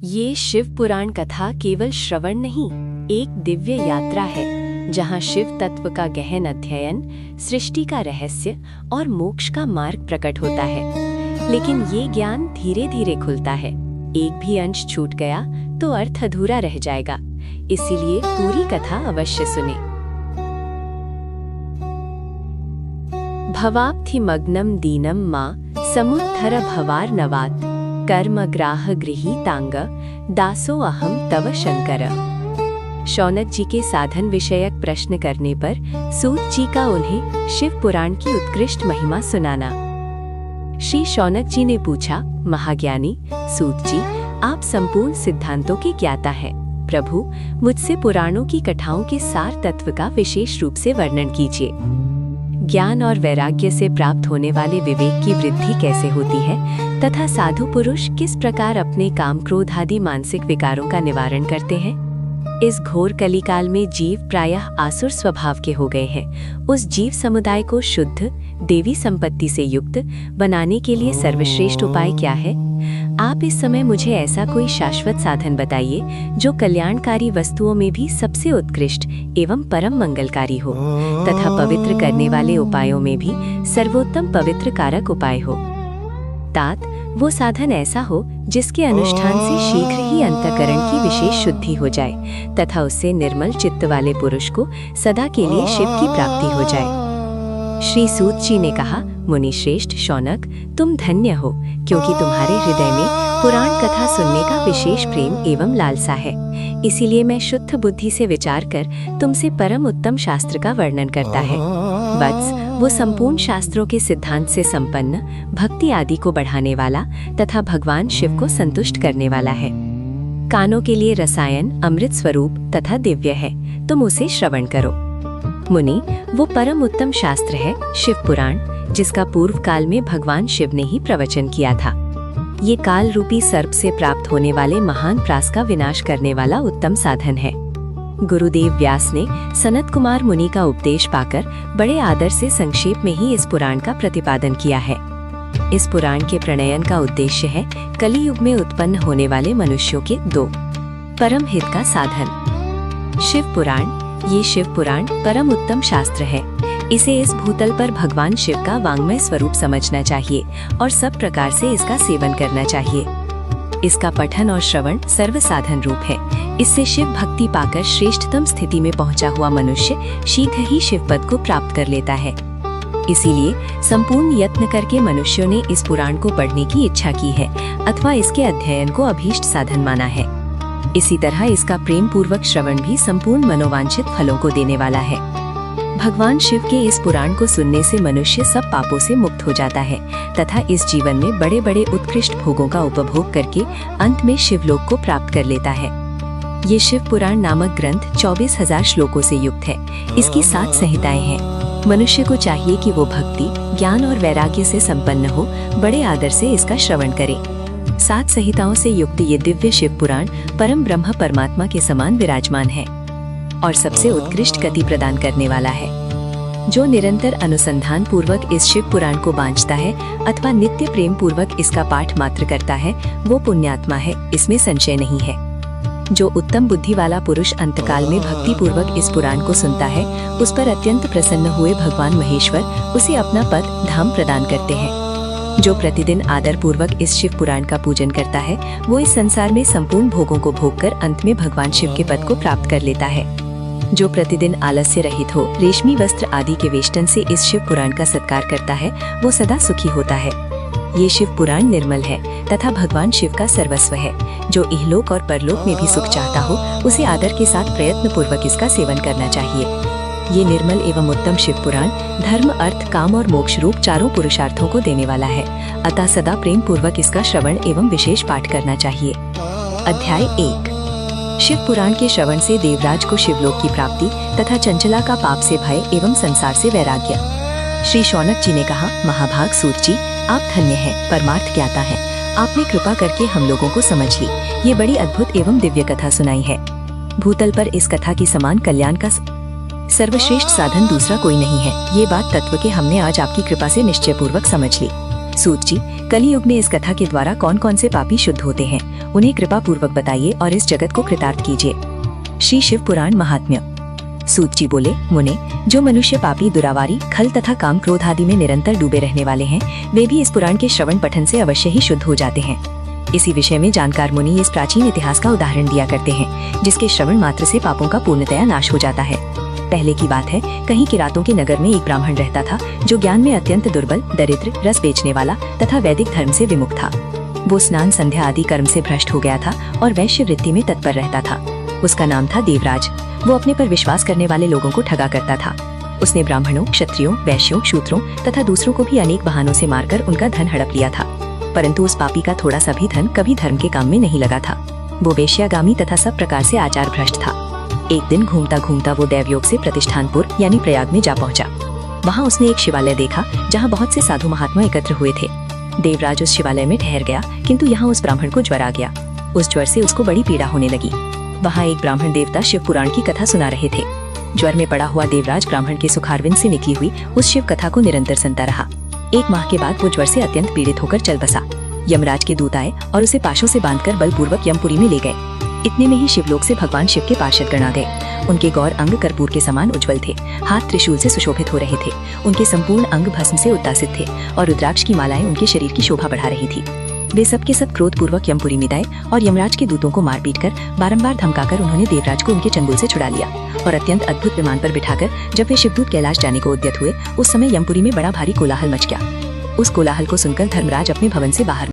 ये शिव पुराण कथा केवल श्रवण नहीं, एक दिव्य यात्रा है जहाँ शिव तत्व का गहन अध्ययन, सृष्टि का रहस्य और मोक्ष का मार्ग प्रकट होता है। लेकिन ये ज्ञान धीरे धीरे खुलता है। एक भी अंश छूट गया तो अर्थ अधूरा रह जाएगा। इसीलिए पूरी कथा अवश्य सुने। भवाब्धिमग्नं दीनं मा समुद्धर भवार्णवात् कर्मग्राह गृहीतांग दासो अहम तव शंकर। शौनक जी के साधन विषयक प्रश्न करने पर सूत जी का उन्हें शिव पुराण की उत्कृष्ट महिमा सुनाना। श्री शौनक जी ने पूछा, महाज्ञानी सूत जी, आप संपूर्ण सिद्धांतों के ज्ञाता हैं। प्रभु, मुझसे पुराणों की कथाओं के सार तत्व का विशेष रूप से वर्णन कीजिए। ज्ञान और वैराग्य से प्राप्त होने वाले विवेक की वृद्धि कैसे होती है तथा साधु पुरुष किस प्रकार अपने काम क्रोध आदि मानसिक विकारों का निवारण करते हैं। इस घोर कलिकाल में जीव प्रायः आसुर स्वभाव के हो गए हैं। उस जीव समुदाय को शुद्ध देवी संपत्ति से युक्त बनाने के लिए सर्वश्रेष्ठ उपाय क्या है? आप इस समय मुझे ऐसा कोई शाश्वत साधन बताइए जो कल्याणकारी वस्तुओं में भी सबसे उत्कृष्ट एवं परम मंगलकारी हो तथा पवित्र करने वाले उपायों में भी सर्वोत्तम पवित्र कारक उपाय हो। तात, वो साधन ऐसा हो जिसके अनुष्ठान से शीघ्र ही अंतःकरण की विशेष शुद्धि हो जाए तथा उससे निर्मल चित्त वाले पुरुष को सदा के लिए शिव की प्राप्ति हो जाए। श्री सूत जी ने कहा, मुनि श्रेष्ठ शौनक, तुम धन्य हो क्योंकि तुम्हारे हृदय में पुराण कथा सुनने का विशेष प्रेम एवं लालसा है। इसीलिए मैं शुद्ध बुद्धि से विचार कर तुमसे परम उत्तम शास्त्र का वर्णन करता है। वत्स, वो संपूर्ण शास्त्रों के सिद्धांत से संपन्न, भक्ति आदि को बढ़ाने वाला तथा भगवान शिव को संतुष्ट करने वाला है। कानों के लिए रसायन अमृत स्वरूप तथा दिव्य है, तुम उसे श्रवण करो। मुनि, वो परम उत्तम शास्त्र है शिव पुराण, जिसका पूर्व काल में भगवान शिव ने ही प्रवचन किया था। ये काल रूपी सर्प से प्राप्त होने वाले महान प्रास का विनाश करने वाला उत्तम साधन है। गुरुदेव व्यास ने सनत कुमार मुनि का उपदेश पाकर बड़े आदर से संक्षेप में ही इस पुराण का प्रतिपादन किया है। इस पुराण के प्रणयन का उद्देश्य है कली युग में उत्पन्न होने वाले मनुष्यों के दो परम हित का साधन। शिव पुराण, ये शिव पुराण परम उत्तम शास्त्र है। इसे इस भूतल पर भगवान शिव का वांग्मय स्वरूप समझना चाहिए और सब प्रकार से इसका सेवन करना चाहिए। इसका पठन और श्रवण सर्व साधन रूप है। इससे शिव भक्ति पाकर श्रेष्ठतम स्थिति में पहुंचा हुआ मनुष्य शीघ्र ही शिव पद को प्राप्त कर लेता है। इसीलिए संपूर्ण यत्न करके मनुष्यों ने इस पुराण को पढ़ने की इच्छा की है अथवा इसके अध्ययन को अभीष्ट साधन माना है। इसी तरह इसका प्रेम पूर्वक श्रवण भी संपूर्ण मनोवांछित फलों को देने वाला है। भगवान शिव के इस पुराण को सुनने से मनुष्य सब पापों से मुक्त हो जाता है तथा इस जीवन में बड़े बड़े उत्कृष्ट भोगों का उपभोग करके अंत में शिवलोक को प्राप्त कर लेता है। ये शिव पुराण नामक ग्रंथ 24,000 श्लोकों से युक्त है। इसकी 7 संहिताएं हैं। मनुष्य को चाहिए कि वो भक्ति, ज्ञान और वैराग्य से संपन्न हो बड़े आदर से इसका श्रवण करे। 7 संहिताओं से युक्त ये दिव्य शिव पुराण परम ब्रह्म परमात्मा के समान विराजमान है और सबसे उत्कृष्ट गति प्रदान करने वाला है। जो निरंतर अनुसंधान पूर्वक इस शिव पुराण को बांचता है अथवा नित्य प्रेम पूर्वक इसका पाठ मात्र करता है, वो पुण्यात्मा है, इसमें संशय नहीं है। जो उत्तम बुद्धि वाला पुरुष अंतकाल में भक्ति पूर्वक इस पुराण को सुनता है, उस पर अत्यंत प्रसन्न हुए भगवान महेश्वर उसे अपना पद धाम प्रदान करते हैं। जो प्रतिदिन आदर पूर्वक इस शिव पुराण का पूजन करता है, वो इस संसार में संपूर्ण भोगों को भोग कर अंत में भगवान शिव के पद को प्राप्त कर लेता है। जो प्रतिदिन आलस्य रहित हो रेशमी वस्त्र आदि के वेष्टन से इस शिव पुराण का सत्कार करता है, वो सदा सुखी होता है। ये शिव पुराण निर्मल है तथा भगवान शिव का सर्वस्व है। जो इहलोक और परलोक में भी सुख चाहता हो, उसे आदर के साथ प्रयत्न पूर्वक इसका सेवन करना चाहिए। ये निर्मल एवं उत्तम शिव पुराण धर्म, अर्थ, काम और मोक्ष रूप चारों पुरुषार्थों को देने वाला है। अतः सदा प्रेम पूर्वक इसका श्रवण एवं विशेष पाठ करना चाहिए। अध्याय 1। शिव पुराण के श्रवण से देवराज को शिवलोक की प्राप्ति तथा चंचला का पाप से भय एवं संसार से वैराग्य। श्री शौनक जी ने कहा, महाभाग सूत जी, आप धन्य हैं, परमार्थ ज्ञाता हैं। आपने कृपा करके हम लोगों को समझ ली। ये बड़ी अद्भुत एवं दिव्य कथा सुनाई है। भूतल पर इस कथा की समान कल्याण का सर्वश्रेष्ठ साधन दूसरा कोई नहीं है। ये बात तत्व के हमने आज आपकी कृपा से निश्चय पूर्वक समझ ली। सूत जी, कलियुग में इस कथा के द्वारा कौन कौन से पापी शुद्ध होते हैं, उन्हें कृपा पूर्वक बताइए और इस जगत को कृतार्थ कीजिए। श्री शिव पुराण महात्म्य। सूत जी बोले, मुने, जो मनुष्य पापी, दुरावारी, खल तथा काम क्रोध आदि में निरंतर डूबे रहने वाले हैं, वे भी इस पुराण के श्रवण पठन से अवश्य ही शुद्ध हो जाते हैं। इसी विषय में जानकार मुनि इस प्राचीन इतिहास का उदाहरण दिया करते हैं, जिसके श्रवण मात्र से पापों का पूर्णतया नाश हो जाता है। पहले की बात है, कहीं किरातों के नगर में एक ब्राह्मण रहता था, जो ज्ञान में अत्यंत दुर्बल, दरिद्र, रस बेचने वाला तथा वैदिक धर्म से विमुख था। वो स्नान संध्या आदि कर्म से भ्रष्ट हो गया था और वैश्य वृत्ति में तत्पर रहता था। उसका नाम था देवराज। वो अपने पर विश्वास करने वाले लोगों को ठगा करता था। उसने ब्राह्मणों, क्षत्रियों, वैश्यों, शूद्रों तथा दूसरों को भी अनेक बहानों से मारकर उनका धन हड़प लिया था, परंतु उस पापी का थोड़ा सा भी धन कभी धर्म के काम में नहीं लगा था। वो वेश्यागामी तथा सब प्रकार से आचार भ्रष्ट था। एक दिन घूमता घूमता वो देवयोग से प्रतिष्ठानपुर यानी प्रयाग में जा पहुंचा। वहाँ उसने एक शिवालय देखा, जहाँ बहुत से साधु महात्मा एकत्र हुए थे। देवराज उस शिवालय में ठहर गया, किंतु यहाँ उस ब्राह्मण को ज्वर आ गया। उस ज्वर से उसको बड़ी पीड़ा होने लगी। वहाँ एक ब्राह्मण देवता शिव पुराण की कथा सुना रहे थे। ज्वर में पड़ा हुआ देवराज ब्राह्मण के सुखारविंद से निकली हुई उस शिव कथा को निरंतर सुनता रहा। एक माह के बाद वो ज्वर से अत्यंत पीड़ित होकर चल बसा। यमराज के दूत आए और उसे पाशों से बांधकर बलपूर्वक यमपुरी में ले गए। इतने में ही शिवलोक से भगवान शिव के पार्षद गण आ गए। उनके गौर अंग कर्पूर के समान उज्जवल थे, हाथ त्रिशूल से सुशोभित हो रहे थे। उनके संपूर्ण अंग भस्म से उद्दासित थे और रुद्राक्ष की मालाएं उनके शरीर की शोभा बढ़ा रही थी। वे सब के सब क्रोध पूर्वक यमपुरी में आए और यमराज के दूतों को मार पीट कर बारंबार धमकाकर उन्होंने देवराज को उनके चंगुल से छुड़ा लिया और अत्यंत अद्भुत विमान पर बिठाकर जब वे शिवदूत कैलाश जाने को उद्यत हुए, उस समय यमपुरी में बड़ा भारी कोलाहल मच गया। उस कोलाहल को सुनकर धर्मराज अपने भवन से बाहर